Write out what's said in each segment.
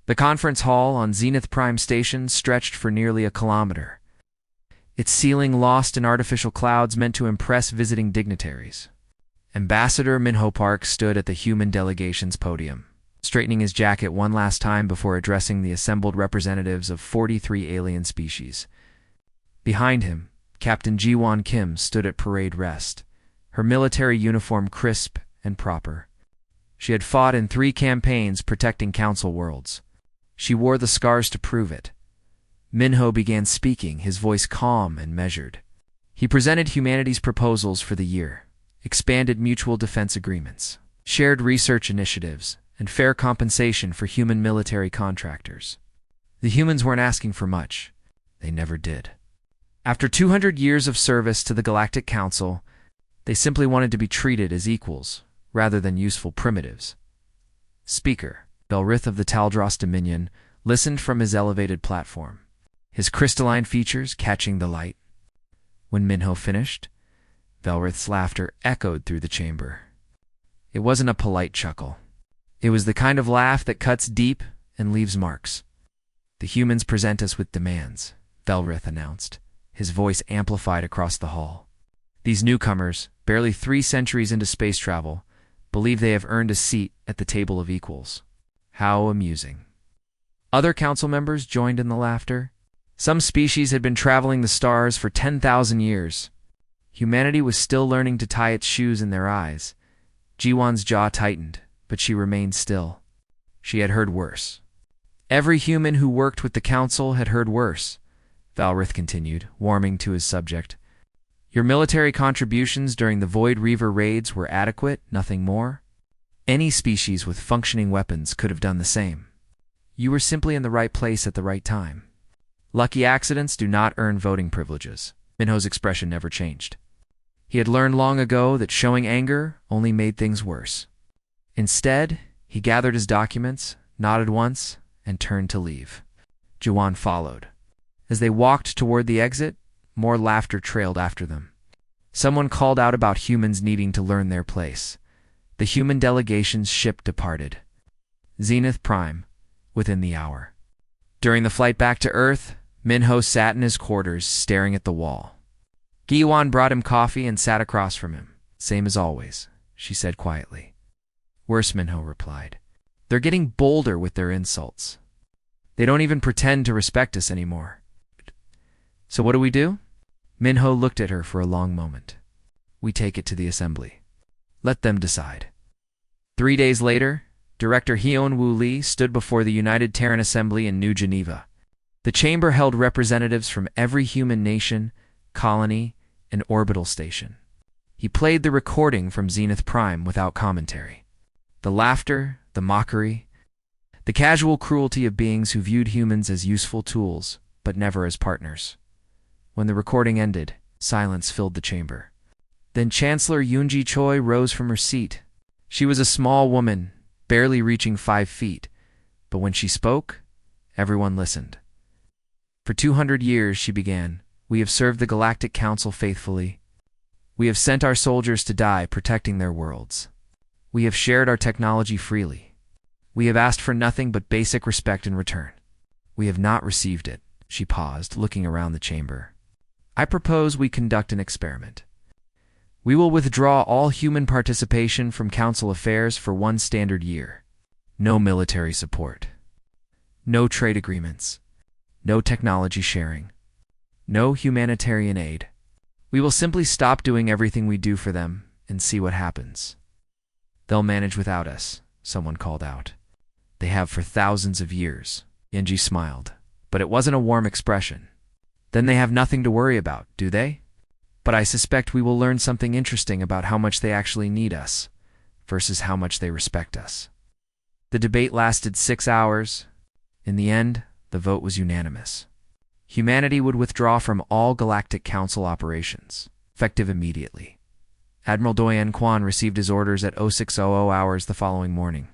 The conference hall on Zenith Prime Station stretched for nearly a kilometer, its ceiling lost in artificial clouds meant to impress visiting dignitaries. Ambassador Minho Park stood at the human delegation's podium, straightening his jacket one last time before addressing the assembled representatives of 43 alien species. Behind him, Captain Ji-won Kim stood at parade rest, her military uniform crisp and proper. She had fought in 3 campaigns protecting Council worlds. She wore the scars to prove it. Minho began speaking, his voice calm and measured. He presented humanity's proposals for the year, expanded mutual defense agreements, shared research initiatives, and fair compensation for human military contractors. The humans weren't asking for much. They never did. After 200 years of service to the Galactic Council, they simply wanted to be treated as equals, rather than useful primitives. Speaker Belrith of the Taldros Dominion listened from his elevated platform, his crystalline features catching the light. When Minho finished, Belrith's laughter echoed through the chamber. It wasn't a polite chuckle. It was the kind of laugh that cuts deep and leaves marks. "The humans present us with demands," Belrith announced, his voice amplified across the hall. "These newcomers, barely 3 centuries into space travel, believe they have earned a seat at the table of equals." How amusing. Other council members joined in the laughter. Some species had been traveling the stars for 10,000 years. Humanity was still learning to tie its shoes in their eyes. Ji-won's jaw tightened, but she remained still. She had heard worse. Every human who worked with the council had heard worse, Valrith continued, warming to his subject. Your military contributions during the Void Reaver raids were adequate, nothing more. Any species with functioning weapons could have done the same. You were simply in the right place at the right time. Lucky accidents do not earn voting privileges. Minho's expression never changed. He had learned long ago that showing anger only made things worse. Instead, he gathered his documents, nodded once, and turned to leave. Ji-won followed. As they walked toward the exit, more laughter trailed after them. Someone called out about humans needing to learn their place. The human delegation's ship departed. Zenith Prime, within the hour. During the flight back to Earth, Minho sat in his quarters, staring at the wall. Ji-won brought him coffee and sat across from him. Same as always, she said quietly. Worse, Minho replied. They're getting bolder with their insults. They don't even pretend to respect us anymore. So what do? Minho looked at her for a long moment. We take it to the assembly. Let them decide. 3 days later, Director Hyun-woo Lee stood before the United Terran Assembly in New Geneva. The chamber held representatives from every human nation, colony, and orbital station. He played the recording from Zenith Prime without commentary. The laughter, the mockery, the casual cruelty of beings who viewed humans as useful tools, but never as partners. When the recording ended, silence filled the chamber. Then Chancellor Yoonji Choi rose from her seat. She was a small woman, barely reaching 5 feet, but when she spoke, everyone listened. For 200 years, she began, we have served the Galactic Council faithfully. We have sent our soldiers to die protecting their worlds. We have shared our technology freely. We have asked for nothing but basic respect in return. We have not received it. She paused, looking around the chamber. I propose we conduct an experiment. We will withdraw all human participation from Council affairs for 1 standard year. No military support. No trade agreements. No technology sharing. No humanitarian aid. We will simply stop doing everything we do for them and see what happens. They'll manage without us, someone called out. They have for thousands of years. Yenji smiled, but it wasn't a warm expression. Then they have nothing to worry about, do they? But I suspect we will learn something interesting about how much they actually need us versus how much they respect us. The debate lasted 6 hours. In the end, the vote was unanimous. Humanity would withdraw from all Galactic Council operations, effective immediately. Admiral Doyen Kwan received his orders at 0600 hours the following morning.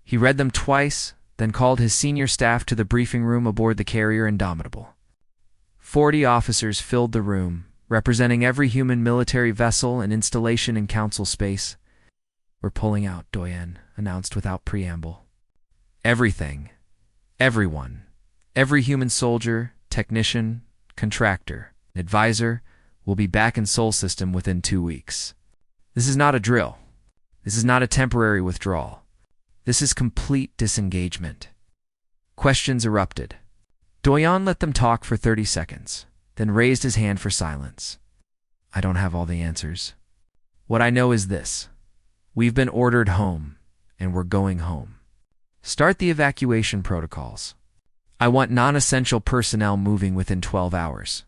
He read them twice, then called his senior staff to the briefing room aboard the carrier Indomitable. 40 officers filled the room, representing every human military vessel and installation in Council space. We're pulling out, Doyen announced without preamble. Everything, Everyone, every human soldier, technician, contractor, advisor, will be back in Sol System within 2 weeks. This is not a drill. This is not a temporary withdrawal. This is complete disengagement. Questions erupted. Doyon let them talk for 30 seconds, then raised his hand for silence. I don't have all the answers. What I know is this. We've been ordered home, and we're going home. Start the evacuation protocols. I want non-essential personnel moving within 12 hours.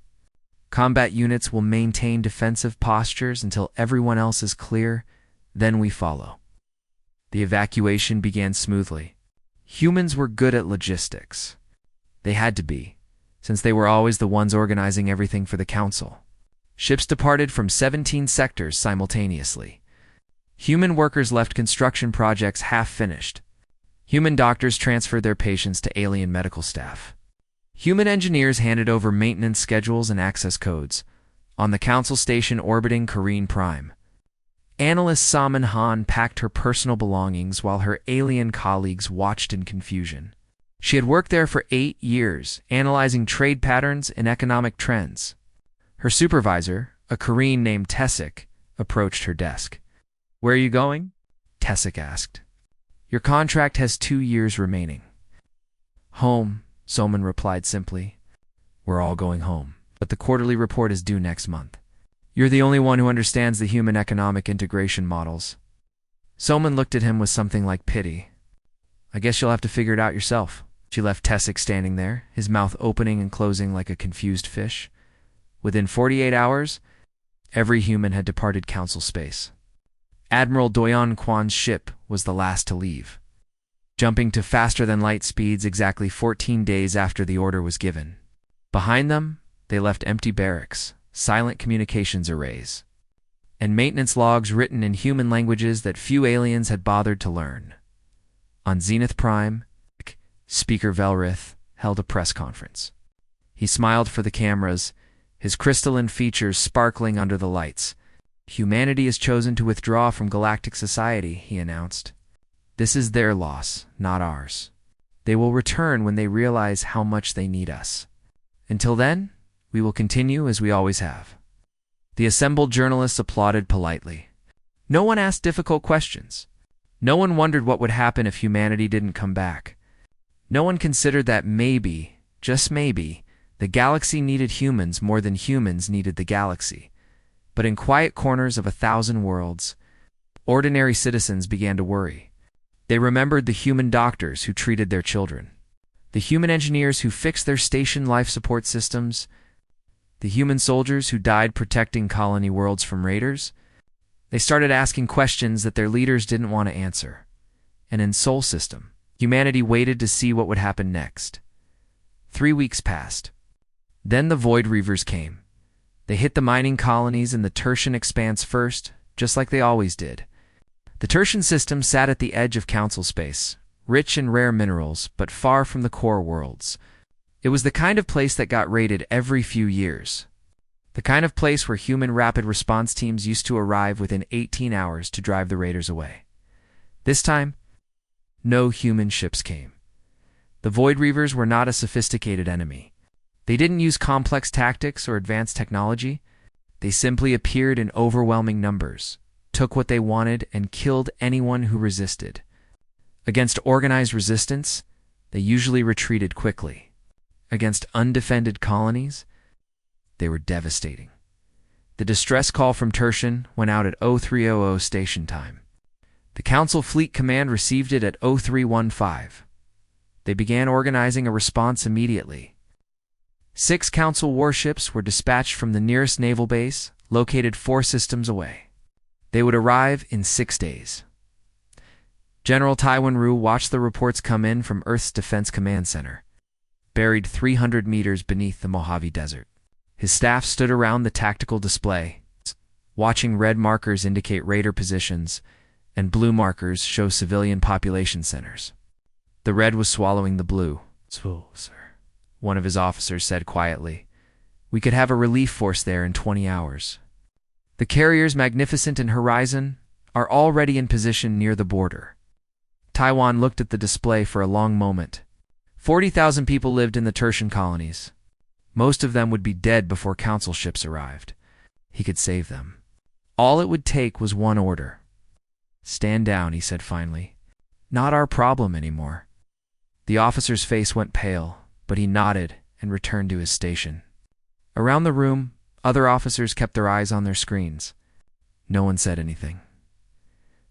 Combat units will maintain defensive postures until everyone else is clear, then we follow. The evacuation began smoothly. Humans were good at logistics. They had to be, since they were always the ones organizing everything for the Council. Ships departed from 17 sectors simultaneously. Human workers left construction projects half-finished. Human doctors transferred their patients to alien medical staff. Human engineers handed over maintenance schedules and access codes on the Council station orbiting Kareen Prime. Analyst Salman Han packed her personal belongings while her alien colleagues watched in confusion. She had worked there for 8 years, analyzing trade patterns and economic trends. Her supervisor, a Korean named Tessik, approached her desk. Where are you going? Tessik asked. Your contract has 2 years remaining. Home, Soman replied simply. We're all going home, but the quarterly report is due next month. You're the only one who understands the human economic integration models. Soman looked at him with something like pity. I guess you'll have to figure it out yourself. She left Tessik standing there, his mouth opening and closing like a confused fish. Within 48 hours, every human had departed Council space. Admiral Doyon Kwan's ship was the last to leave, jumping to faster-than-light speeds exactly 14 days after the order was given. Behind them, they left empty barracks, silent communications arrays, and maintenance logs written in human languages that few aliens had bothered to learn. On Zenith Prime, Speaker Velrith held a press conference. He smiled for the cameras, his crystalline features sparkling under the lights. Humanity has chosen to withdraw from galactic society, he announced. This is their loss, not ours. They will return when they realize how much they need us. Until then, we will continue as we always have. The assembled journalists applauded politely. No one asked difficult questions. No one wondered what would happen if humanity didn't come back. No one considered that maybe, just maybe, the galaxy needed humans more than humans needed the galaxy. But in quiet corners of 1,000 worlds, ordinary citizens began to worry. They remembered the human doctors who treated their children, the human engineers who fixed their station life support systems, the human soldiers who died protecting colony worlds from raiders. They started asking questions that their leaders didn't want to answer. And in Sol System, humanity waited to see what would happen next. 3 weeks passed. Then the Void Reavers came. They hit the mining colonies in the Tertian expanse first, just like they always did. The Tertian system sat at the edge of Council space, rich in rare minerals, but far from the core worlds. It was the kind of place that got raided every few years. The kind of place where human rapid response teams used to arrive within 18 hours to drive the raiders away. This time, no human ships came. The Void Reavers were not a sophisticated enemy. They didn't use complex tactics or advanced technology. They simply appeared in overwhelming numbers, took what they wanted, and killed anyone who resisted. Against organized resistance, they usually retreated quickly. Against undefended colonies, they were devastating. The distress call from Tertian went out at 0300 station time. The Council Fleet Command received it at 0315. They began organizing a response immediately. 6 Council warships were dispatched from the nearest naval base, located 4 systems away. They would arrive in 6 days. General Taiwan Ru watched the reports come in from Earth's Defense Command Center, buried 300 meters beneath the Mojave Desert. His staff stood around the tactical display, watching red markers indicate raider positions and blue markers show civilian population centers. The red was swallowing the blue. "So, sir," one of his officers said quietly. "We could have a relief force there in 20 hours. The carriers Magnificent and Horizon are already in position near the border." Taiwan looked at the display for a long moment. 40,000 people lived in the Tertian colonies. Most of them would be dead before council ships arrived. He could save them. All it would take was one order. "Stand down," he said finally. "Not our problem anymore." The officer's face went pale, but he nodded and returned to his station. Around the room, other officers kept their eyes on their screens. No one said anything.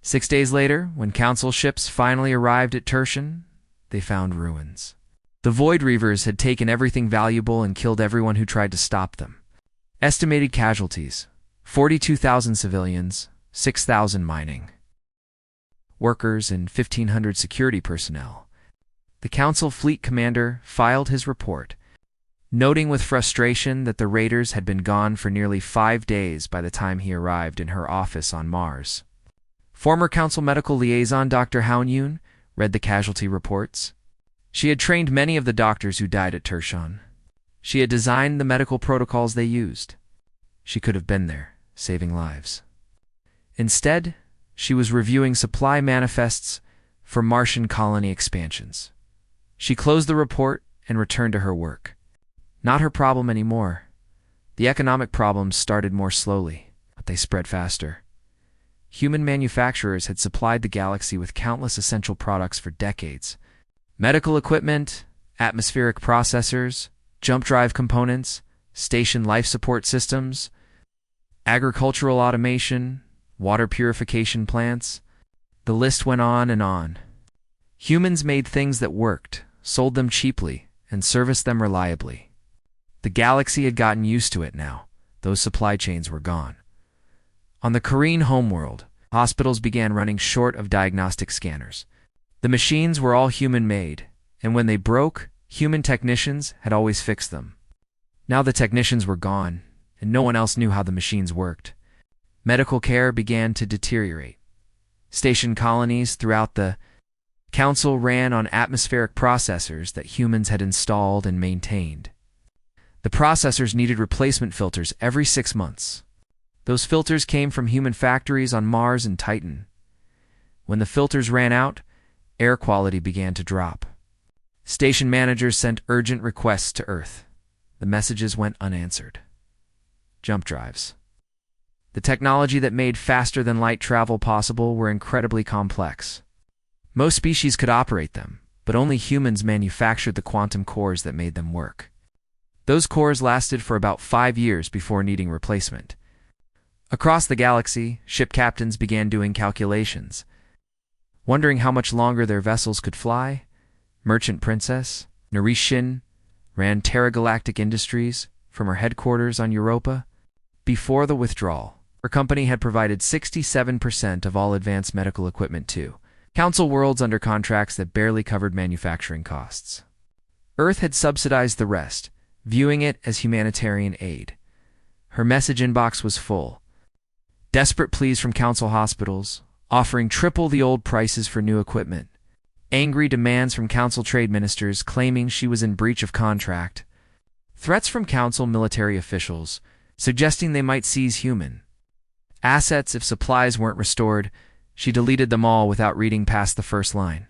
6 days later, when council ships finally arrived at Tertian, they found ruins. The Void Reavers had taken everything valuable and killed everyone who tried to stop them. Estimated casualties: 42,000 civilians, 6,000 mining workers, and 1,500 security personnel. The council fleet commander filed his report, noting with frustration that the raiders had been gone for nearly 5 days by the time he arrived in her office on Mars. Former council medical liaison Dr. Haonyun read the casualty reports. She had trained many of the doctors who died at Tertian. She had designed the medical protocols they used. She could have been there, saving lives. Instead, she was reviewing supply manifests for Martian colony expansions. She closed the report and returned to her work. Not her problem anymore. The economic problems started more slowly, but they spread faster. Human manufacturers had supplied the galaxy with countless essential products for decades. Medical equipment, atmospheric processors, jump drive components, station life support systems, agricultural automation, water purification plants. The list went on and on. Humans made things that worked, sold them cheaply, and serviced them reliably. The galaxy had gotten used to it now. Those supply chains were gone. On the Korean homeworld, hospitals began running short of diagnostic scanners. The machines were all human-made, and when they broke, human technicians had always fixed them. Now the technicians were gone, and no one else knew how the machines worked. Medical care began to deteriorate. Station colonies throughout the council ran on atmospheric processors that humans had installed and maintained. The processors needed replacement filters every 6 months. Those filters came from human factories on Mars and Titan. When the filters ran out, air quality began to drop. Station managers sent urgent requests to Earth. The messages went unanswered. Jump drives. The technology that made faster-than-light travel possible were incredibly complex. Most species could operate them, but only humans manufactured the quantum cores that made them work. Those cores lasted for about 5 years before needing replacement. Across the galaxy, ship captains began doing calculations. Wondering how much longer their vessels could fly, Merchant Princess, Narration, ran Galactic Industries from her headquarters on Europa. Before the withdrawal, her company had provided 67% of all advanced medical equipment to council worlds under contracts that barely covered manufacturing costs. Earth had subsidized the rest, viewing it as humanitarian aid. Her message inbox was full. Desperate pleas from council hospitals, offering triple the old prices for new equipment. Angry demands from council trade ministers claiming she was in breach of contract. Threats from council military officials, suggesting they might seize human assets if supplies weren't restored. She deleted them all without reading past the first line.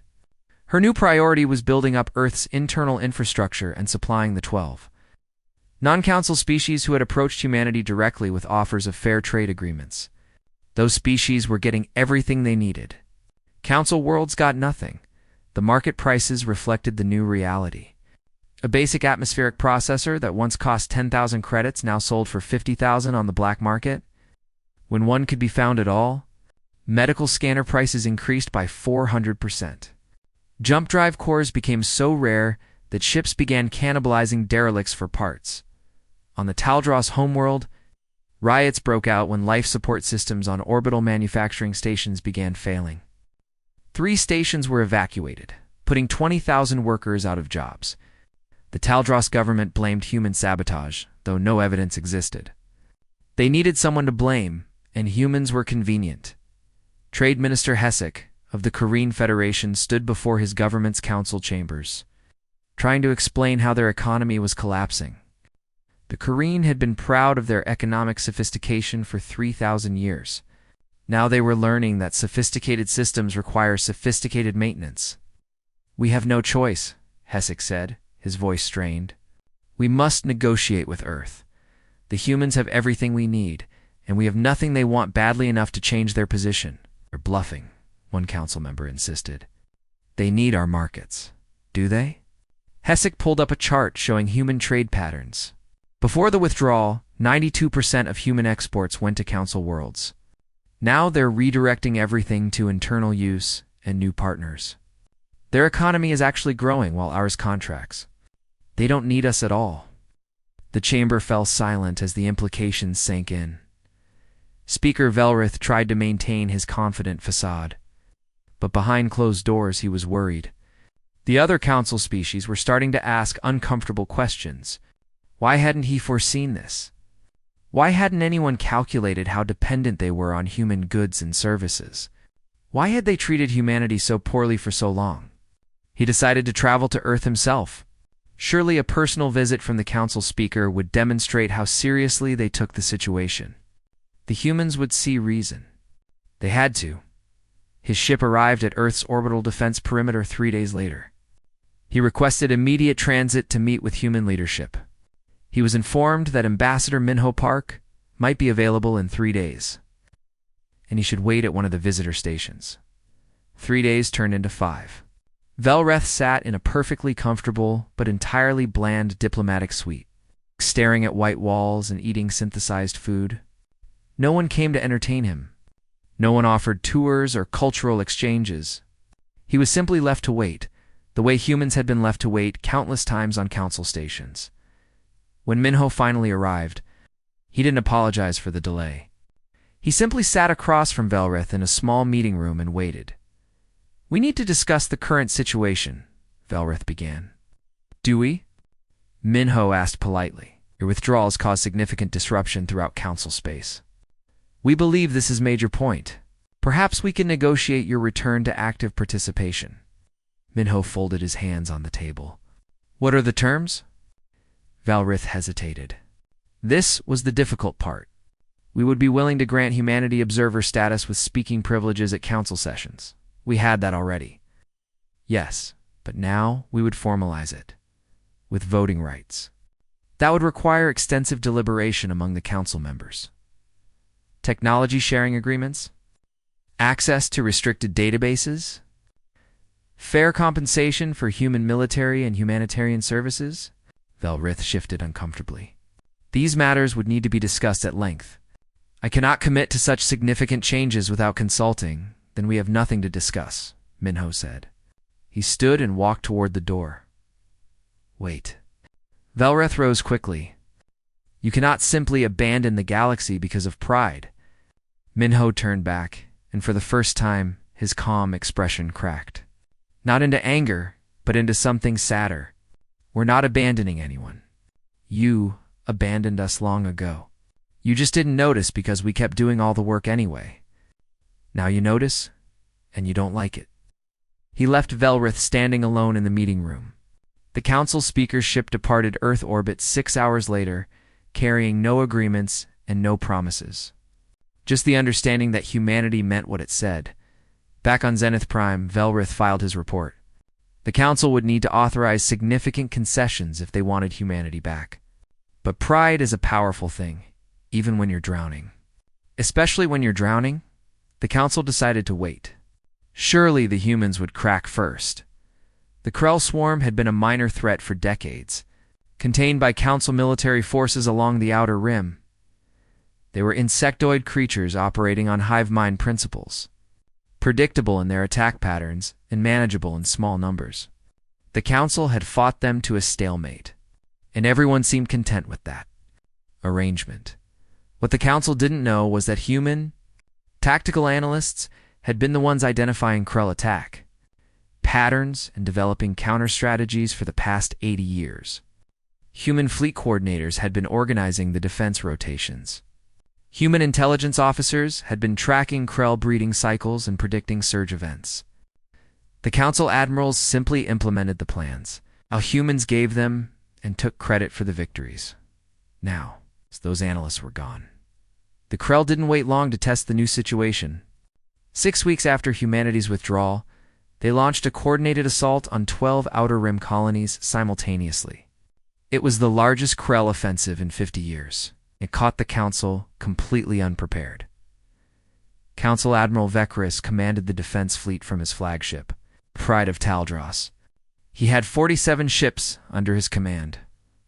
Her new priority was building up Earth's internal infrastructure and supplying the 12 non-council species who had approached humanity directly with offers of fair trade agreements. Those species were getting everything they needed. Council worlds got nothing. The market prices reflected the new reality. A basic atmospheric processor that once cost 10,000 credits now sold for 50,000 on the black market. When one could be found at all, medical scanner prices increased by 400%. Jump drive cores became so rare that ships began cannibalizing derelicts for parts. On the Taldros homeworld, riots broke out when life support systems on orbital manufacturing stations began failing. 3 stations were evacuated, putting 20,000 workers out of jobs. The Taldros government blamed human sabotage, though no evidence existed. They needed someone to blame, and humans were convenient. Trade Minister Hessek of the Korean Federation stood before his government's council chambers, trying to explain how their economy was collapsing. The Korean had been proud of their economic sophistication for 3,000 years. Now they were learning that sophisticated systems require sophisticated maintenance. "We have no choice," Hessek said, his voice strained. We must negotiate with Earth. The humans have everything we need, and we have nothing they want badly enough to change their position. They're bluffing, one council member insisted. They need our markets. Do they? Hessek pulled up a chart showing human trade patterns. Before the withdrawal, 92% of human exports went to council worlds. Now they're redirecting everything to internal use and new partners. Their economy is actually growing while ours contracts. They don't need us at all. The chamber fell silent as the implications sank in. Speaker Velrith tried to maintain his confident facade, but behind closed doors he was worried. The other council species were starting to ask uncomfortable questions. Why hadn't he foreseen this? Why hadn't anyone calculated how dependent they were on human goods and services? Why had they treated humanity so poorly for so long? He decided to travel to Earth himself. Surely a personal visit from the council speaker would demonstrate how seriously they took the situation. The humans would see reason. They had to. His ship arrived at Earth's orbital defense perimeter 3 days later. He requested immediate transit to meet with human leadership. He was informed that Ambassador Minho Park might be available in 3 days, and he should wait at one of the visitor stations. 3 days turned into 5. Velreth sat in a perfectly comfortable but entirely bland diplomatic suite, staring at white walls and eating synthesized food. No one came to entertain him. No one offered tours or cultural exchanges. He was simply left to wait, the way humans had been left to wait countless times on council stations. When Minho finally arrived, he didn't apologize for the delay. He simply sat across from Velreth in a small meeting room and waited. We need to discuss the current situation, Velreth began. Do we? Minho asked politely. Your withdrawals caused significant disruption throughout council space. We believe this is a major point. Perhaps we can negotiate your return to active participation. Minho folded his hands on the table. What are the terms? Velrith hesitated. This was the difficult part. We would be willing to grant humanity observer status with speaking privileges at council sessions. We had that already. Yes, but now we would formalize it, with voting rights. That would require extensive deliberation among the council members. Technology sharing agreements? Access to restricted databases? Fair compensation for human military and humanitarian services? Velrith shifted uncomfortably. These matters would need to be discussed at length. I cannot commit to such significant changes without consulting. Then we have nothing to discuss, Minho said. He stood and walked toward the door. Wait. Velreth rose quickly. You cannot simply abandon the galaxy because of pride. Minho turned back, and for the first time, his calm expression cracked. Not into anger, but into something sadder. We're not abandoning anyone. You abandoned us long ago. You just didn't notice because we kept doing all the work anyway. Now you notice, and you don't like it. He left Velrith standing alone in the meeting room. The council speaker's ship departed Earth orbit 6 hours later, carrying no agreements and no promises. Just the understanding that humanity meant what it said. Back on Zenith Prime, Velrith filed his report. The council would need to authorize significant concessions if they wanted humanity back. But pride is a powerful thing, even when you're drowning. Especially when you're drowning, the council decided to wait. Surely the humans would crack first. The Krell swarm had been a minor threat for decades, contained by council military forces along the outer rim. They were insectoid creatures operating on hive mind principles, predictable in their attack patterns and manageable in small numbers. The council had fought them to a stalemate, and everyone seemed content with that arrangement. What the council didn't know was that human tactical analysts had been the ones identifying Krell attack patterns and developing counter-strategies for the past 80 years. Human fleet coordinators had been organizing the defense rotations. Human intelligence officers had been tracking Krell breeding cycles and predicting surge events. The council admirals simply implemented the plans, while humans gave them and took credit for the victories. Now, those analysts were gone. The Krell didn't wait long to test the new situation. 6 weeks after humanity's withdrawal, They launched a coordinated assault on 12 Outer Rim colonies simultaneously. It was the largest Krell offensive in 50 years. It caught the Council completely unprepared. Council Admiral Vekris commanded the defense fleet from his flagship, Pride of Taldros. He had 47 ships under his command,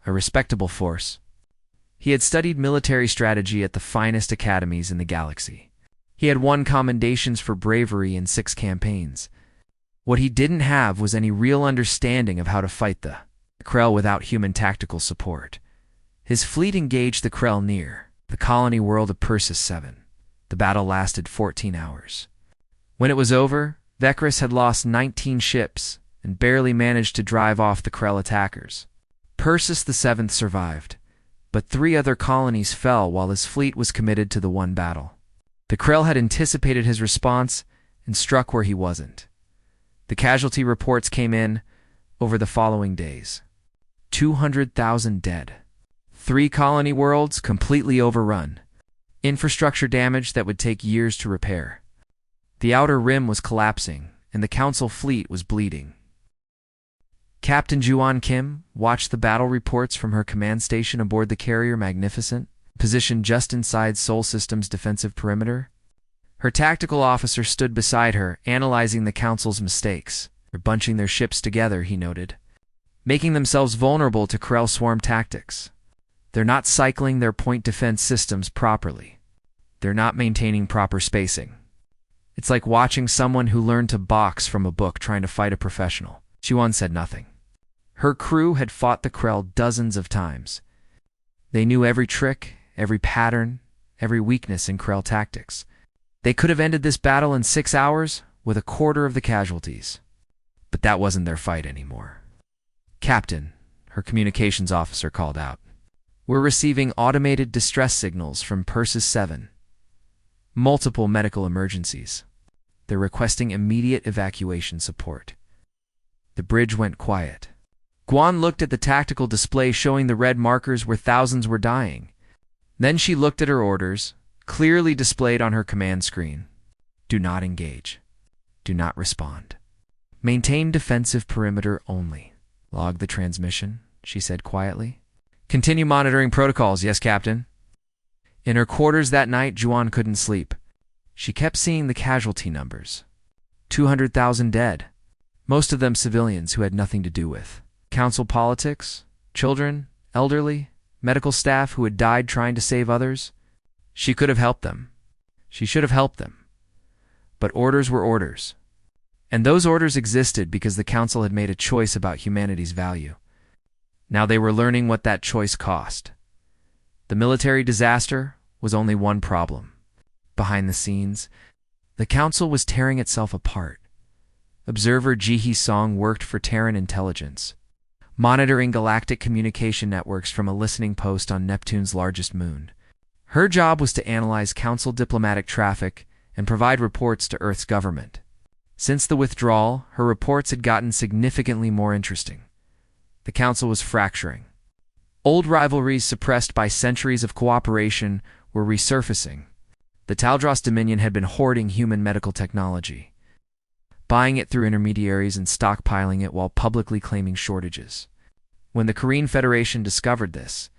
a respectable force. He had studied military strategy at the finest academies in the galaxy. He had won commendations for bravery in 6 campaigns. What he didn't have was any real understanding of how to fight the Krell without human tactical support. His fleet engaged the Krell near the colony world of Persis 7. The battle lasted 14 hours. When it was over, Vekris had lost 19 ships and barely managed to drive off the Krell attackers. Persis the 7th survived, but 3 other colonies fell while his fleet was committed to the one battle. The Krell had anticipated his response and struck where he wasn't. The casualty reports came in over the following days. 200,000 dead. 3 colony worlds completely overrun. Infrastructure damage that would take years to repair. The Outer Rim was collapsing, and the Council fleet was bleeding. Captain Juan Kim watched the battle reports from her command station aboard the carrier Magnificent, positioned just inside Sol System's defensive perimeter. Her tactical officer stood beside her, analyzing the Council's mistakes. They're bunching their ships together, he noted, making themselves vulnerable to Krell swarm tactics. They're not cycling their point defense systems properly. They're not maintaining proper spacing. It's like watching someone who learned to box from a book trying to fight a professional. Juan said nothing. Her crew had fought the Krell dozens of times. They knew every trick, every pattern, every weakness in Krell tactics. They could have ended this battle in 6 hours with a quarter of the casualties. But that wasn't their fight anymore. Captain, her communications officer called out. We're receiving automated distress signals from Persis 7. Multiple medical emergencies. They're requesting immediate evacuation support. The bridge went quiet. Guan looked at the tactical display showing the red markers where thousands were dying. Then she looked at her orders, clearly displayed on her command screen. Do not engage. Do not respond. Maintain defensive perimeter only. Log the transmission, she said quietly. Continue monitoring protocols, yes, Captain. In her quarters that night, Juan couldn't sleep. She kept seeing the casualty numbers. 200,000 dead. Most of them civilians who had nothing to do with Council politics, children, elderly, medical staff who had died trying to save others. She could have helped them. She should have helped them. But orders were orders. And those orders existed because the Council had made a choice about humanity's value. Now they were learning what that choice cost. The military disaster was only one problem. Behind the scenes, the Council was tearing itself apart. Observer Jihi Song worked for Terran intelligence, monitoring galactic communication networks from a listening post on Neptune's largest moon. Her job was to analyze Council diplomatic traffic and provide reports to Earth's government. Since the withdrawal, her reports had gotten significantly more interesting. The Council was fracturing. Old rivalries suppressed by centuries of cooperation were resurfacing. The Taldros Dominion had been hoarding human medical technology, buying it through intermediaries and stockpiling it while publicly claiming shortages. When the Korean Federation discovered this,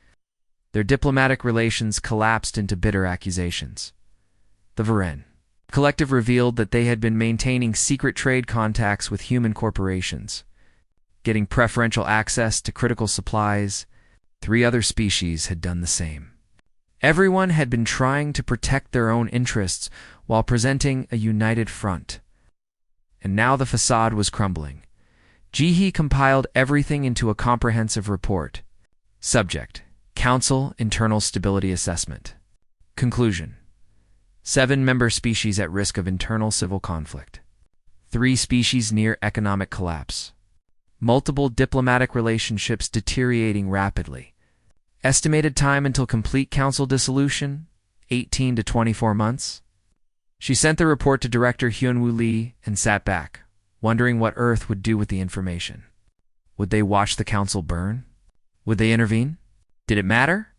their diplomatic relations collapsed into bitter accusations. The Varen Collective revealed that they had been maintaining secret trade contacts with human corporations, getting preferential access to critical supplies. 3 other species had done the same. Everyone had been trying to protect their own interests while presenting a united front. And now the facade was crumbling. Jihi compiled everything into a comprehensive report. Subject: Council Internal Stability Assessment. Conclusion: 7 member species at risk of internal civil conflict. 3 species near economic collapse. Multiple diplomatic relationships deteriorating rapidly. Estimated time until complete council dissolution, 18 to 24 months. She sent the report to Director Hyunwoo Lee and sat back, wondering what Earth would do with the information. Would they watch the council burn? Would they intervene? Did it matter?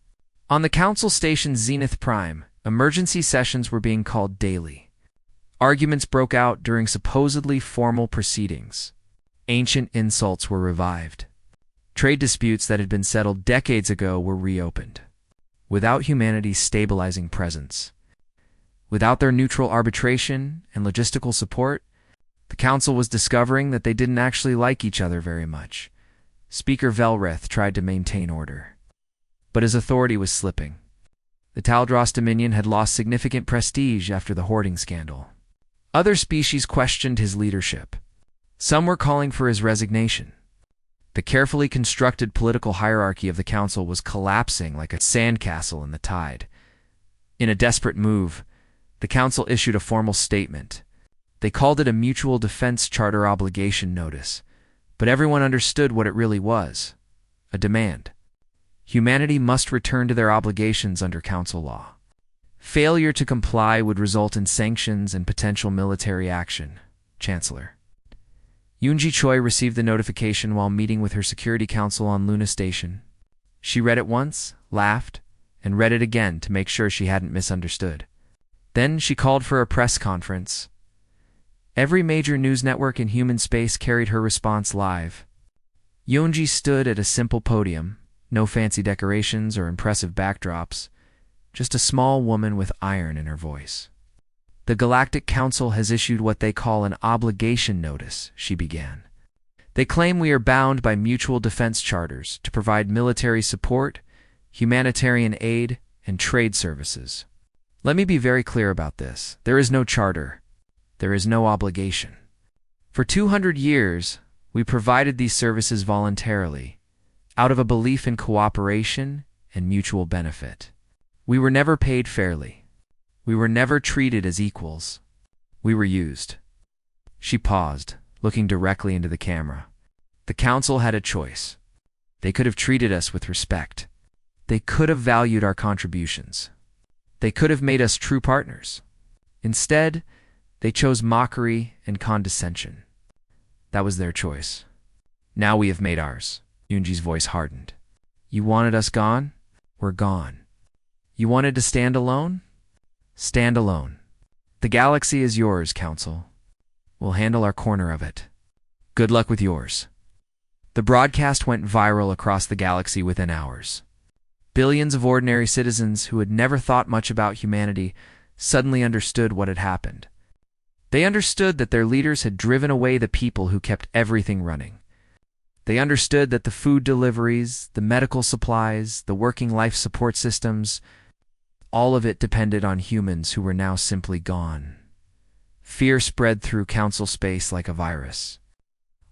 On the council station Zenith Prime, emergency sessions were being called daily. Arguments broke out during supposedly formal proceedings. Ancient insults were revived. Trade disputes that had been settled decades ago were reopened. Without humanity's stabilizing presence, without their neutral arbitration and logistical support, the council was discovering that they didn't actually like each other very much. Speaker Velreth tried to maintain order, but his authority was slipping. The Taldros Dominion had lost significant prestige after the hoarding scandal. Other species questioned his leadership. Some were calling for his resignation. The carefully constructed political hierarchy of the council was collapsing like a sandcastle in the tide. In a desperate move, the council issued a formal statement. They called it a Mutual Defense Charter Obligation Notice, but everyone understood what it really was: a demand. Humanity must return to their obligations under council law. Failure to comply would result in sanctions and potential military action. Chancellor Yoonji Choi received the notification while meeting with her Security Council on Luna Station. She read it once, laughed, and read it again to make sure she hadn't misunderstood. Then she called for a press conference. Every major news network in human space carried her response live. Yoonji stood at a simple podium, no fancy decorations or impressive backdrops, just a small woman with iron in her voice. The Galactic Council has issued what they call an obligation notice, she began. They claim we are bound by mutual defense charters to provide military support, humanitarian aid, and trade services. Let me be very clear about this. There is no charter. There is no obligation. For 200 years, we provided these services voluntarily, out of a belief in cooperation and mutual benefit. We were never paid fairly. We were never treated as equals. We were used. She paused, looking directly into the camera. The council had a choice. They could have treated us with respect. They could have valued our contributions. They could have made us true partners. Instead, they chose mockery and condescension. That was their choice. Now we have made ours. Yoonji's voice hardened. You wanted us gone? We're gone. You wanted to stand alone? Stand alone. The galaxy is yours, Council. We'll handle our corner of it. Good luck with yours. The broadcast went viral across the galaxy within hours. Billions of ordinary citizens who had never thought much about humanity suddenly understood what had happened. They understood that their leaders had driven away the people who kept everything running. They understood that the food deliveries, the medical supplies, the working life support systems, all of it depended on humans who were now simply gone. Fear spread through council space like a virus.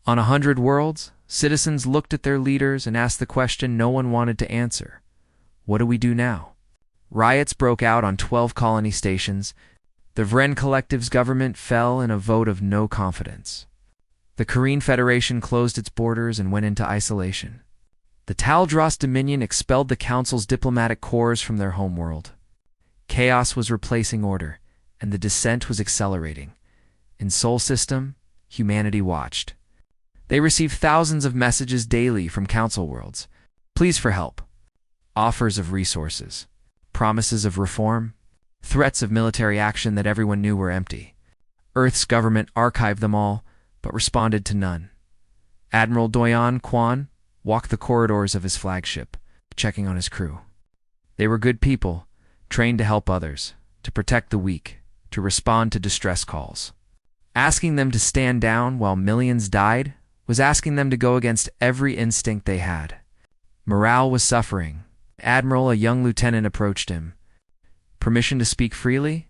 On 100 worlds, citizens looked at their leaders and asked the question no one wanted to answer. What do we do now? Riots broke out on 12 colony stations. The Vren Collective's government fell in a vote of no confidence. The Korean Federation closed its borders and went into isolation. The Taldros Dominion expelled the Council's diplomatic corps from their homeworld. Chaos was replacing order, and the descent was accelerating. In Sol System, humanity watched. They received thousands of messages daily from Council worlds. Pleas for help. Offers of resources. Promises of reform. Threats of military action that everyone knew were empty. Earth's government archived them all, but responded to none. Admiral Doyon Kwan walked the corridors of his flagship, checking on his crew. They were good people, trained to help others, to protect the weak, to respond to distress calls. Asking them to stand down while millions died was asking them to go against every instinct they had. Morale was suffering. Admiral, a young lieutenant, approached him. Permission to speak freely?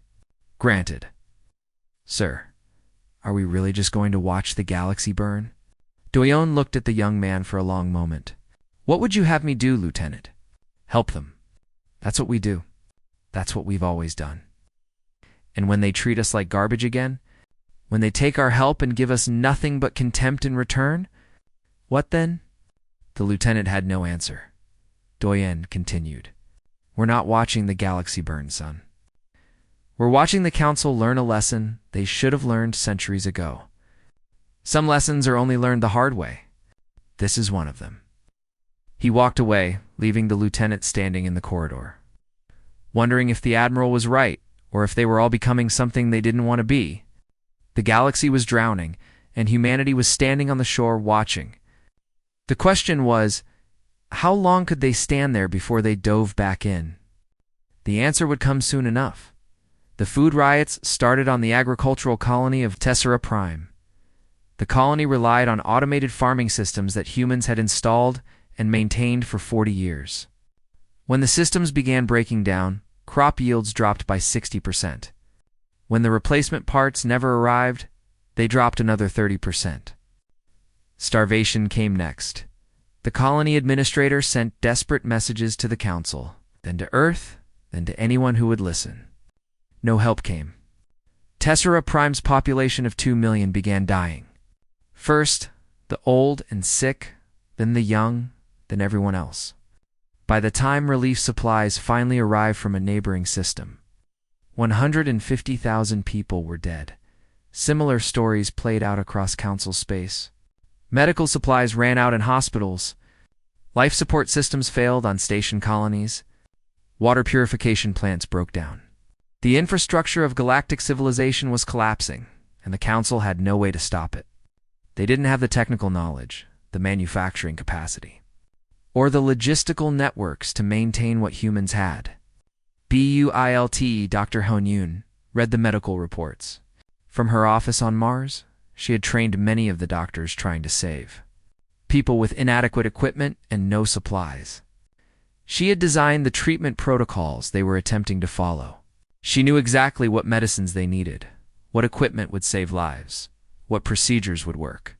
Granted. Sir, are we really just going to watch the galaxy burn? Doyon looked at the young man for a long moment. What would you have me do, Lieutenant? Help them. That's what we do. That's what we've always done. And when they treat us like garbage again, when they take our help and give us nothing but contempt in return, what then? The lieutenant had no answer. Doyen continued. We're not watching the galaxy burn, son. We're watching the Council learn a lesson they should have learned centuries ago. Some lessons are only learned the hard way. This is one of them. He walked away, leaving the lieutenant standing in the corridor, wondering if the admiral was right or if they were all becoming something they didn't want to be. The galaxy was drowning, and humanity was standing on the shore watching. The question was, how long could they stand there before they dove back in? The answer would come soon enough. The food riots started on the agricultural colony of Tessera Prime. The colony relied on automated farming systems that humans had installed and maintained for 40 years. When the systems began breaking down, crop yields dropped by 60%. When the replacement parts never arrived, they dropped another 30%. Starvation came next. The colony administrator sent desperate messages to the council, then to Earth, then to anyone who would listen. No help came. Tessera Prime's population of 2 million began dying. First, the old and sick, then the young, then everyone else. By the time relief supplies finally arrived from a neighboring system, 150,000 people were dead. Similar stories played out across council space. Medical supplies ran out in hospitals. Life support systems failed on station colonies. Water purification plants broke down. The infrastructure of galactic civilization was collapsing, and the council had no way to stop it. They didn't have the technical knowledge, the manufacturing capacity, or the logistical networks to maintain what humans had. BUILT Dr. Honyun read the medical reports. From her office on Mars, she had trained many of the doctors trying to save people with inadequate equipment and no supplies. She had designed the treatment protocols they were attempting to follow. She knew exactly what medicines they needed, what equipment would save lives, what procedures would work.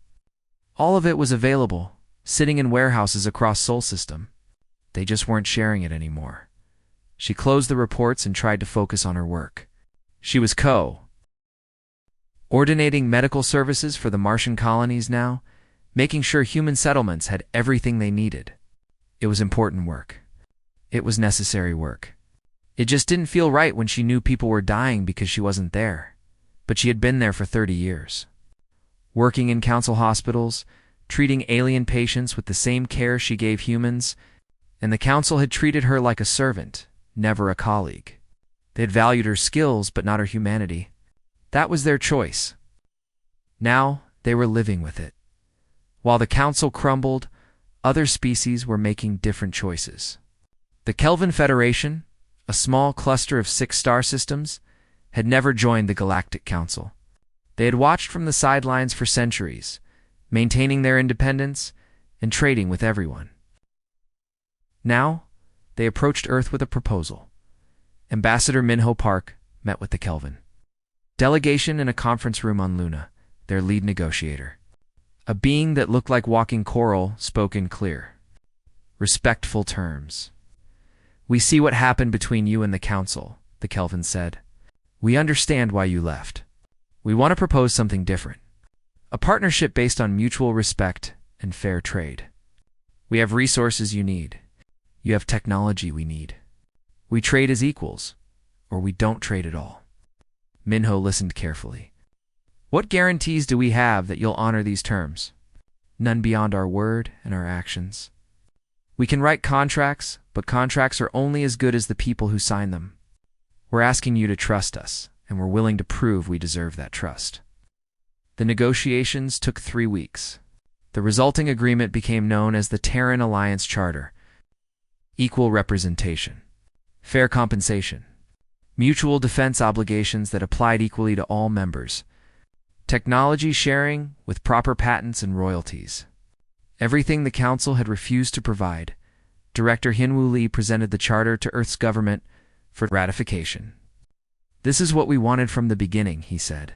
All of it was available, sitting in warehouses across Sol System. They just weren't sharing it anymore. She closed the reports and tried to focus on her work. She was coordinating medical services for the Martian colonies now, making sure human settlements had everything they needed. It was important work. It was necessary work. It just didn't feel right when she knew people were dying because she wasn't there. But she had been there for 30 years. Working in council hospitals, treating alien patients with the same care she gave humans, and the council had treated her like a servant, never a colleague. They had valued her skills but not her humanity. That was their choice. Now they were living with it. While the council crumbled, other species were making different choices. The Kelvin Federation, a small cluster of 6 star systems, had never joined the Galactic Council. They had watched from the sidelines for centuries, maintaining their independence and trading with everyone. Now, they approached Earth with a proposal. Ambassador Minho Park met with the Kelvin delegation in a conference room on Luna, their lead negotiator. A being that looked like walking coral spoke in clear, respectful terms. "We see what happened between you and the Council," the Kelvin said. "We understand why you left. We want to propose something different. A partnership based on mutual respect and fair trade. We have resources you need. You have technology we need. We trade as equals, or we don't trade at all." Minho listened carefully. "What guarantees do we have that you'll honor these terms?" "None beyond our word and our actions. We can write contracts, but contracts are only as good as the people who sign them. We're asking you to trust us, and we're willing to prove we deserve that trust." The negotiations took 3 weeks. The resulting agreement became known as the Terran Alliance Charter. Equal representation, fair compensation, mutual defense obligations that applied equally to all members, technology sharing with proper patents and royalties. Everything the Council had refused to provide. Director Hinwoo Lee presented the charter to Earth's government for ratification. "This is what we wanted from the beginning," he said.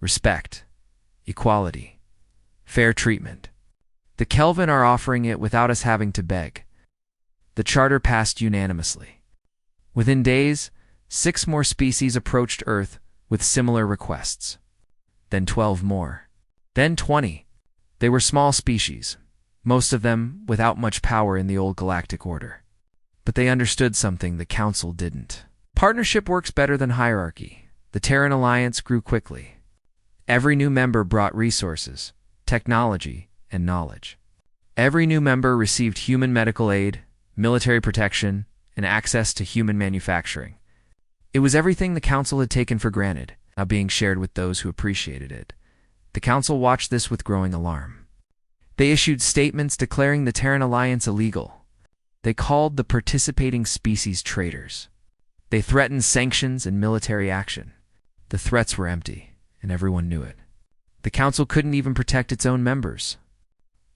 "Respect, equality, fair treatment. The Kelvin are offering it without us having to beg." The charter passed unanimously. Within days, 6 more species approached Earth with similar requests. Then 12 more. Then 20. They were small species, most of them without much power in the old galactic order. But they understood something the Council didn't. Partnership works better than hierarchy. The Terran Alliance grew quickly. Every new member brought resources, technology, and knowledge. Every new member received human medical aid, military protection, and access to human manufacturing. It was everything the council had taken for granted, now being shared with those who appreciated it. The council watched this with growing alarm. They issued statements declaring the Terran alliance illegal. They called the participating species traitors. They threatened sanctions and military action. The threats were empty, and everyone knew it. The council couldn't even protect its own members.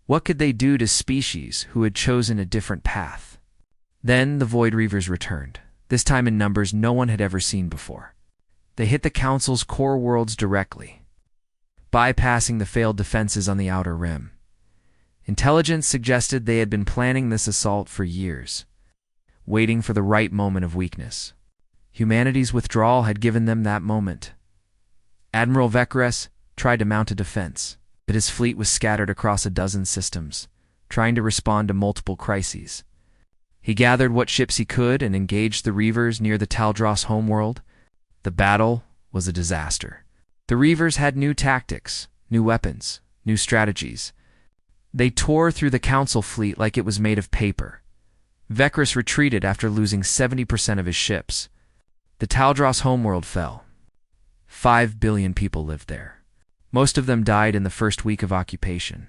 What could they do to species who had chosen a different path? Then the Void Reavers returned, this time in numbers no one had ever seen before. They hit the council's core worlds directly, bypassing the failed defenses on the outer rim. Intelligence suggested they had been planning this assault for years, waiting for the right moment of weakness. Humanity's withdrawal had given them that moment. Admiral Vekres tried to mount a defense, but his fleet was scattered across a dozen systems, trying to respond to multiple crises. He gathered what ships he could and engaged the Reavers near the Taldros homeworld. The battle was a disaster. The Reavers had new tactics, new weapons, new strategies. They tore through the Council fleet like it was made of paper. Vekres retreated after losing 70% of his ships. The Taldros homeworld fell. 5 billion people lived there. Most of them died in the first week of occupation.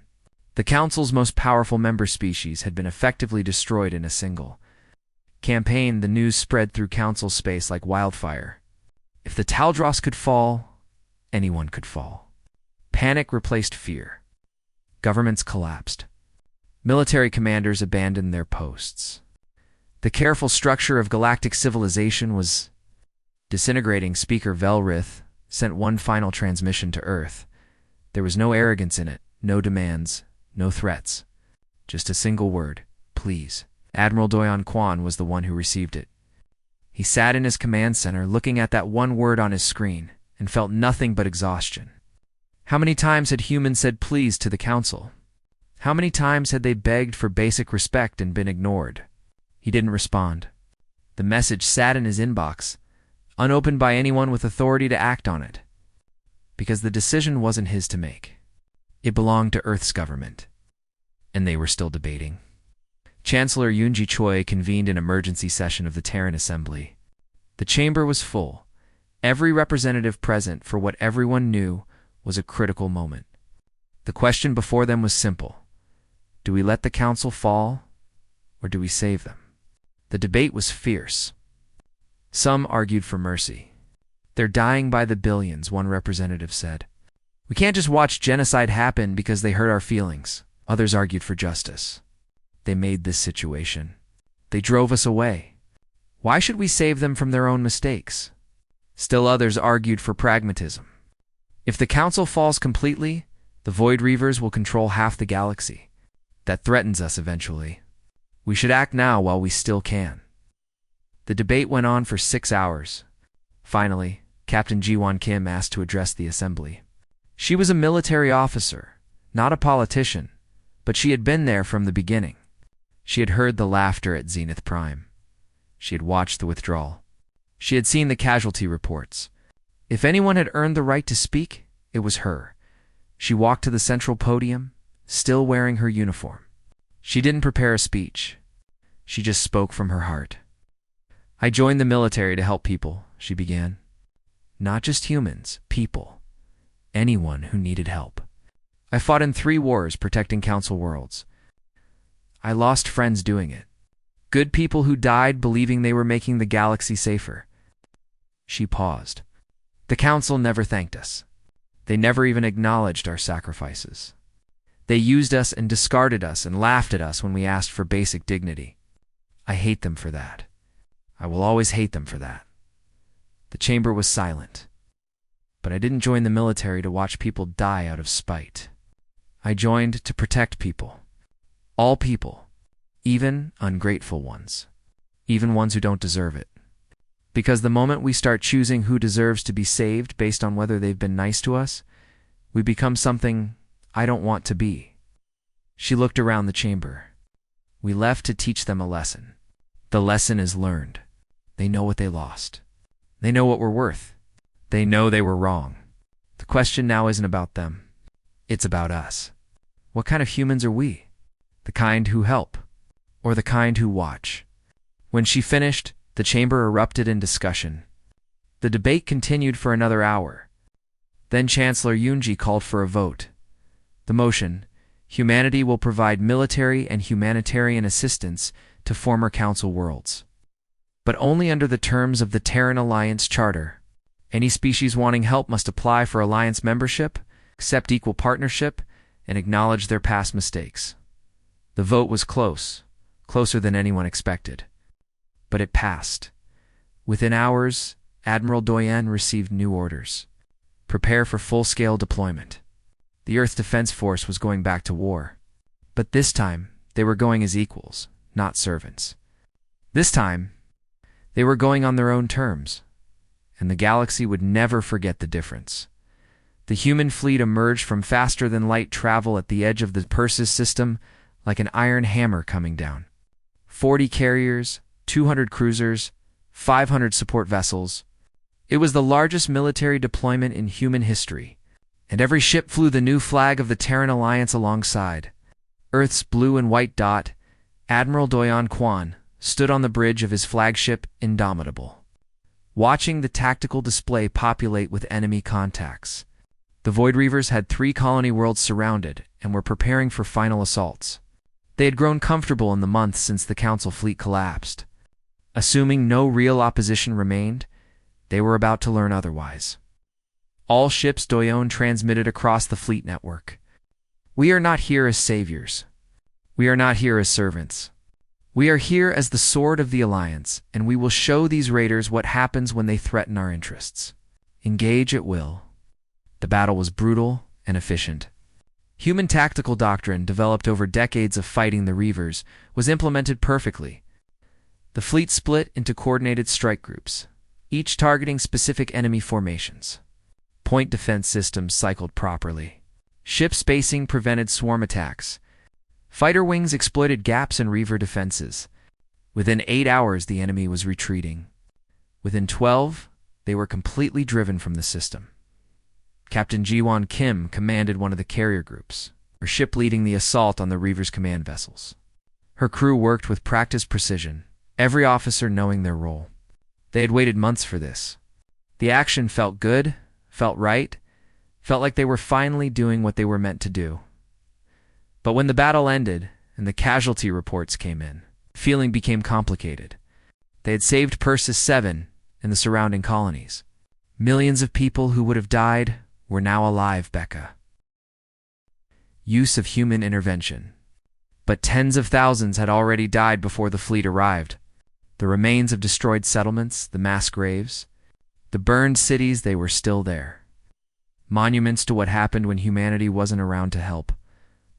The Council's most powerful member species had been effectively destroyed in a single campaign. The news spread through Council space like wildfire. If the Taldros could fall, anyone could fall. Panic replaced fear. Governments collapsed. Military commanders abandoned their posts. The careful structure of galactic civilization was disintegrating. Speaker Velrith sent one final transmission to Earth. There was no arrogance in it, no demands, no threats. Just a single word, please. Admiral Doyon Quan was the one who received it. He sat in his command center looking at that one word on his screen and felt nothing but exhaustion. How many times had humans said please to the Council? How many times had they begged for basic respect and been ignored? He didn't respond. The message sat in his inbox, unopened by anyone with authority to act on it, because the decision wasn't his to make. It belonged to Earth's government, and they were still debating. Chancellor Yoonji Choi convened an emergency session of the Terran Assembly. The chamber was full, every representative present for what everyone knew was a critical moment. The question before them was simple. Do we let the Council fall, or do we save them? The debate was fierce. Some argued for mercy. They're dying by the billions, one representative said. We can't just watch genocide happen because they hurt our feelings. Others argued for justice. They made this situation. They drove us away. Why should we save them from their own mistakes? Still others argued for pragmatism. If the Council falls completely, the Void Reavers will control half the galaxy. That threatens us eventually. We should act now while we still can. The debate went on for 6 hours. Finally, Captain Ji-won Kim asked to address the assembly. She was a military officer, not a politician, but she had been there from the beginning. She had heard the laughter at Zenith Prime. She had watched the withdrawal. She had seen the casualty reports. If anyone had earned the right to speak, it was her. She walked to the central podium, still wearing her uniform. She didn't prepare a speech. She just spoke from her heart. I joined the military to help people, she began. Not just humans, people. Anyone who needed help. I fought in 3 wars protecting Council worlds. I lost friends doing it. Good people who died believing they were making the galaxy safer. She paused. The Council never thanked us. They never even acknowledged our sacrifices. They used us and discarded us and laughed at us when we asked for basic dignity. I hate them for that. I will always hate them for that. The chamber was silent. But I didn't join the military to watch people die out of spite. I joined to protect people. All people. Even ungrateful ones. Even ones who don't deserve it. Because the moment we start choosing who deserves to be saved based on whether they've been nice to us, we become something I don't want to be. She looked around the chamber. We left to teach them a lesson. The lesson is learned. They know what they lost. They know what we're worth. They know they were wrong. The question now isn't about them. It's about us. What kind of humans are we? The kind who help, or the kind who watch? When she finished, the chamber erupted in discussion. The debate continued for another hour. Then Chancellor Yunji called for a vote. The motion: humanity will provide military and humanitarian assistance to former Council worlds, but only under the terms of the Terran Alliance Charter. Any species wanting help must apply for Alliance membership, accept equal partnership, and acknowledge their past mistakes. The vote was close, closer than anyone expected. But it passed. Within hours, Admiral Doyen received new orders. Prepare for full-scale deployment. The Earth Defense Force was going back to war. But this time, they were going as equals, not servants. This time, they were going on their own terms, and the galaxy would never forget the difference. The human fleet emerged from faster-than-light travel at the edge of the Persis system like an iron hammer coming down. 40 carriers, 200 cruisers, 500 support vessels. It was the largest military deployment in human history, and every ship flew the new flag of the Terran Alliance alongside. Earth's blue and white dot, Admiral Doyon Quan, stood on the bridge of his flagship Indomitable, watching the tactical display populate with enemy contacts. The Void Reavers had 3 colony worlds surrounded and were preparing for final assaults. They had grown comfortable in the months since the Council fleet collapsed. Assuming no real opposition remained, they were about to learn otherwise. All ships Doyon transmitted across the fleet network. We are not here as saviors. We are not here as servants. We are here as the sword of the Alliance, and we will show these raiders what happens when they threaten our interests. Engage at will. The battle was brutal and efficient. Human tactical doctrine, developed over decades of fighting the Reavers, was implemented perfectly. The fleet split into coordinated strike groups, each targeting specific enemy formations. Point defense systems cycled properly. Ship spacing prevented swarm attacks. Fighter wings exploited gaps in Reaver defenses. Within 8 hours, the enemy was retreating. Within 12, they were completely driven from the system. Captain Jiwon Kim commanded one of the carrier groups, her ship leading the assault on the Reaver's command vessels. Her crew worked with practiced precision, every officer knowing their role. They had waited months for this. The action felt good, felt right, felt like they were finally doing what they were meant to do. But when the battle ended and the casualty reports came in, the feeling became complicated. They had saved Persis 7 and the surrounding colonies. Millions of people who would have died were now alive, Becca. Use of human intervention. But tens of thousands had already died before the fleet arrived. The remains of destroyed settlements, the mass graves, the burned cities, they were still there. Monuments to what happened when humanity wasn't around to help.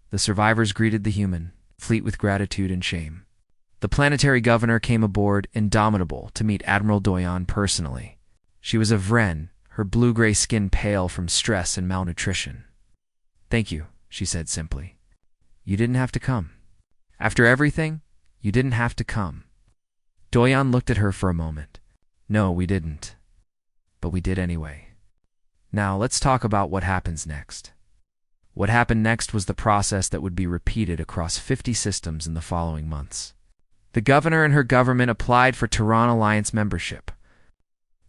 The survivors greeted the human fleet with gratitude and shame. The planetary governor came aboard, Indomitable, to meet Admiral Doyon personally. She was a Vren, her blue-gray skin pale from stress and malnutrition. "Thank you," she said simply. "You didn't have to come. After everything, you didn't have to come." Doyon looked at her for a moment. "No, we didn't. But we did anyway. Now, let's talk about what happens next." What happened next was the process that would be repeated across 50 systems in the following months. The governor and her government applied for Terran Alliance membership.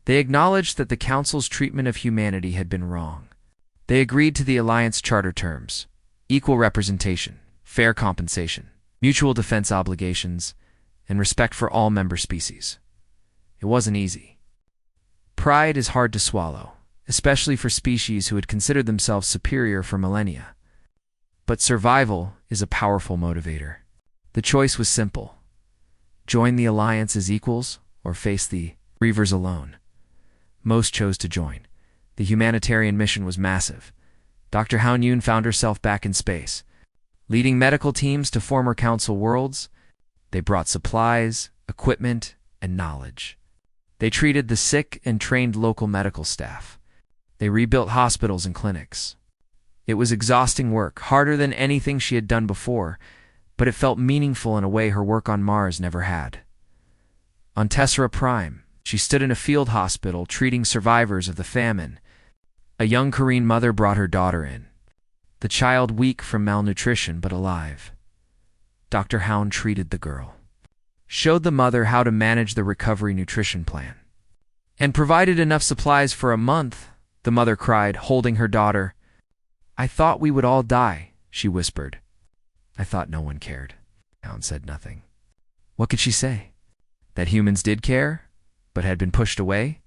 They acknowledged that the Council's treatment of humanity had been wrong. They agreed to the Alliance Charter terms: equal representation, fair compensation, mutual defense obligations, and respect for all member species. It wasn't easy. Pride is hard to swallow, especially for species who had considered themselves superior for millennia. But survival is a powerful motivator. The choice was simple: join the Alliance as equals or face the Reavers alone. Most chose to join. The humanitarian mission was massive. Dr. Han Yun found herself back in space. Leading medical teams to former Council worlds, they brought supplies, equipment, and knowledge. They treated the sick and trained local medical staff. They rebuilt hospitals and clinics. It was exhausting work, harder than anything she had done before, but it felt meaningful in a way her work on Mars never had. On Tessera Prime, she stood in a field hospital treating survivors of the famine. A young Korean mother brought her daughter in, the child weak from malnutrition but alive. Dr. Hound treated the girl, showed the mother how to manage the recovery nutrition plan. And provided enough supplies for a month, the mother cried, holding her daughter. I thought we would all die, she whispered. I thought no one cared. Town said nothing. What could she say? That humans did care, but had been pushed away?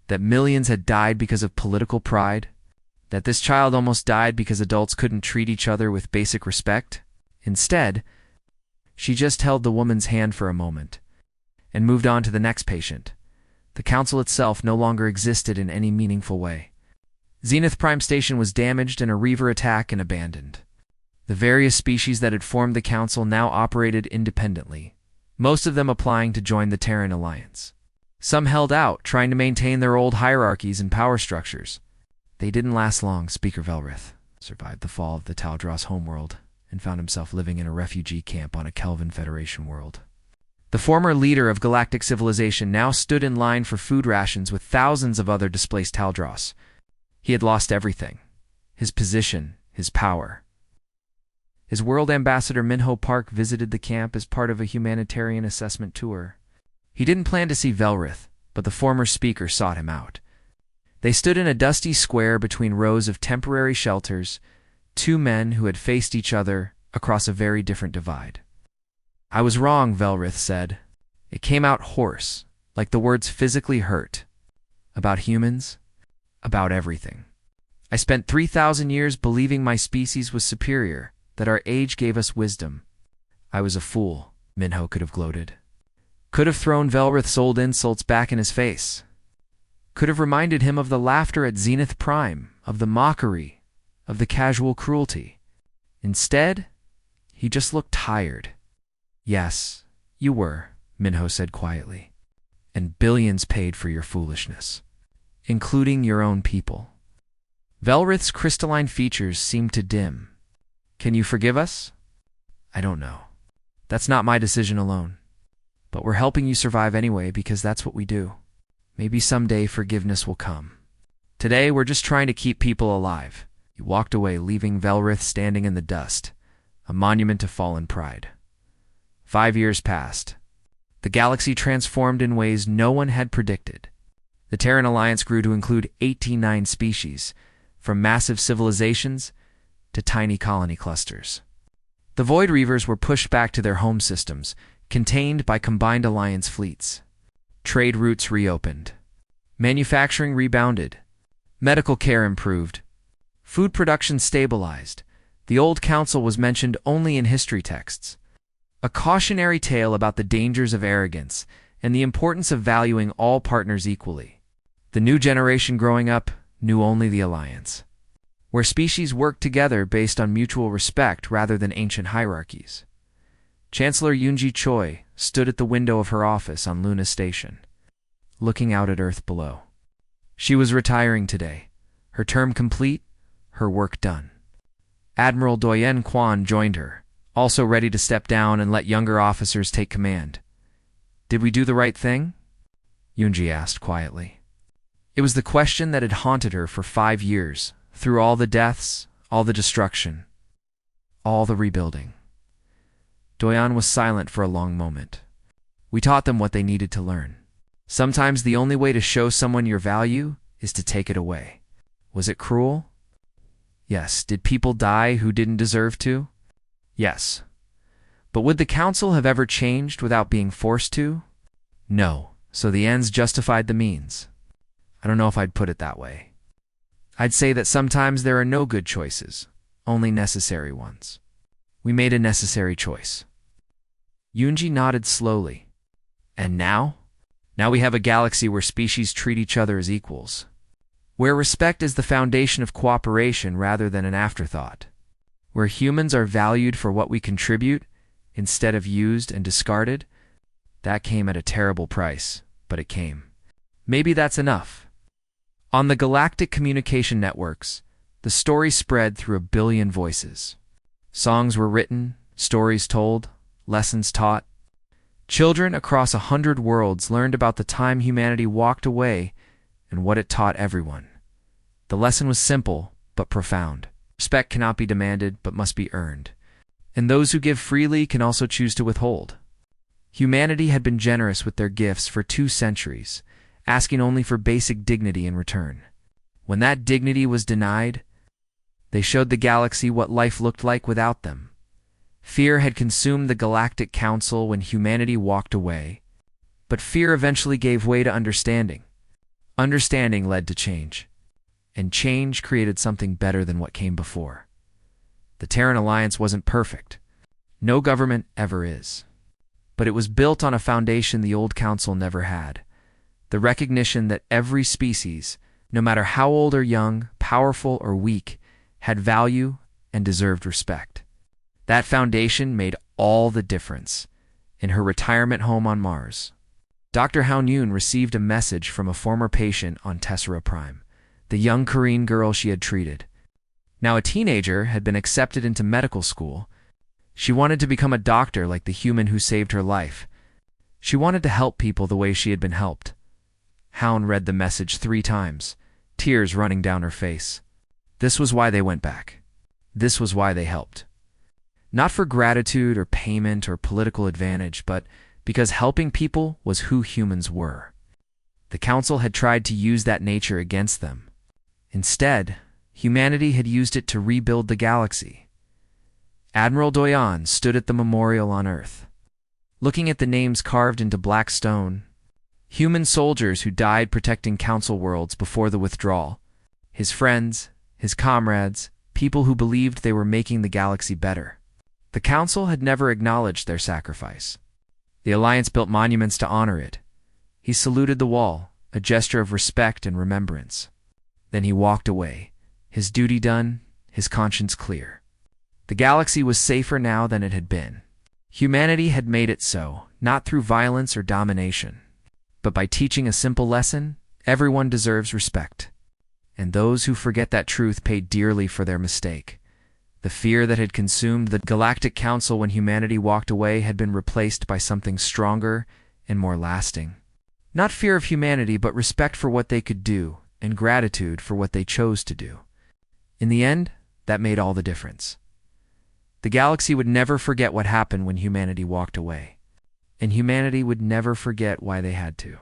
That millions had died because of political pride? That this child almost died because adults couldn't treat each other with basic respect? Instead, she just held the woman's hand for a moment and moved on to the next patient. The council itself no longer existed in any meaningful way. Zenith Prime Station was damaged in a Reaver attack and abandoned. The various species that had formed the council now operated independently, most of them applying to join the Terran Alliance. Some held out, trying to maintain their old hierarchies and power structures. They didn't last long. Speaker Velrith survived the fall of the Taldros homeworld and found himself living in a refugee camp on a Kelvin Federation world. The former leader of galactic civilization now stood in line for food rations with thousands of other displaced Taldros. He had lost everything: his position, his power. His world ambassador Minho Park visited the camp as part of a humanitarian assessment tour. He didn't plan to see Velrith, but the former speaker sought him out. They stood in a dusty square between rows of temporary shelters, two men who had faced each other across a very different divide. I was wrong, Velrith said. It came out hoarse, like the words physically hurt. About humans, about everything. I spent 3,000 years believing my species was superior, that our age gave us wisdom. I was a fool, Minho could have gloated. Could have thrown Velrith's old insults back in his face. Could have reminded him of the laughter at Zenith Prime, of the mockery, of the casual cruelty. Instead, he just looked tired. Yes, you were, Minho said quietly. And billions paid for your foolishness, including your own people. Velrith's crystalline features seemed to dim. Can you forgive us? I don't know. That's not my decision alone. But we're helping you survive anyway because that's what we do. Maybe someday forgiveness will come. Today, we're just trying to keep people alive. He walked away, leaving Velrith standing in the dust, a monument to fallen pride. 5 years passed. The galaxy transformed in ways no one had predicted. The Terran Alliance grew to include 89 species, from massive civilizations to tiny colony clusters. The Void Reavers were pushed back to their home systems, contained by combined Alliance fleets. Trade routes reopened. Manufacturing rebounded. Medical care improved. Food production stabilized. The old council was mentioned only in history texts. A cautionary tale about the dangers of arrogance and the importance of valuing all partners equally. The new generation growing up knew only the Alliance, where species worked together based on mutual respect rather than ancient hierarchies. Chancellor Yoonji Choi stood at the window of her office on Luna Station, looking out at Earth below. She was retiring today, her term complete, her work done. Admiral Doyen Quan joined her, also ready to step down and let younger officers take command. Did we do the right thing? Yoonji asked quietly. It was the question that had haunted her for 5 years, through all the deaths, all the destruction, all the rebuilding. Doyen was silent for a long moment. We taught them what they needed to learn. Sometimes the only way to show someone your value is to take it away. Was it cruel? Yes. Did people die who didn't deserve to? Yes. But would the council have ever changed without being forced to? No. So the ends justified the means. I don't know if I'd put it that way. I'd say that sometimes there are no good choices, only necessary ones. We made a necessary choice. Yoonji nodded slowly. And now? Now we have a galaxy where species treat each other as equals, where respect is the foundation of cooperation rather than an afterthought, where humans are valued for what we contribute instead of used and discarded. That came at a terrible price, but it came. Maybe that's enough. On the galactic communication networks, the story spread through 1 billion voices. Songs were written, stories told, lessons taught. Children across 100 worlds learned about the time humanity walked away and what it taught everyone. The lesson was simple, but profound. Respect cannot be demanded, but must be earned. And those who give freely can also choose to withhold. Humanity had been generous with their gifts for 2 centuries, asking only for basic dignity in return. When that dignity was denied, they showed the galaxy what life looked like without them. Fear had consumed the Galactic Council when humanity walked away, but fear eventually gave way to understanding. Understanding led to change, and change created something better than what came before. The Terran Alliance wasn't perfect. No government ever is. But it was built on a foundation the old council never had: the recognition that every species, no matter how old or young, powerful or weak, had value and deserved respect. That foundation made all the difference. In her retirement home on Mars, Dr. Haonyun received a message from a former patient on Tessera Prime, the young Korean girl she had treated. Now a teenager, had been accepted into medical school. She wanted to become a doctor like the human who saved her life. She wanted to help people the way she had been helped. Haon read the message 3 times, tears running down her face. This was why they went back. This was why they helped. Not for gratitude or payment or political advantage, but because helping people was who humans were. The Council had tried to use that nature against them. Instead, humanity had used it to rebuild the galaxy. Admiral Doyon stood at the memorial on Earth, looking at the names carved into black stone, human soldiers who died protecting Council worlds before the withdrawal, his friends, his comrades, people who believed they were making the galaxy better. The Council had never acknowledged their sacrifice. The Alliance built monuments to honor it. He saluted the wall, a gesture of respect and remembrance. Then he walked away, his duty done, his conscience clear. The galaxy was safer now than it had been. Humanity had made it so, not through violence or domination, but by teaching a simple lesson: everyone deserves respect. And those who forget that truth pay dearly for their mistake. The fear that had consumed the Galactic Council when humanity walked away had been replaced by something stronger and more lasting. Not fear of humanity, but respect for what they could do, and gratitude for what they chose to do. In the end, that made all the difference. The galaxy would never forget what happened when humanity walked away, and humanity would never forget why they had to.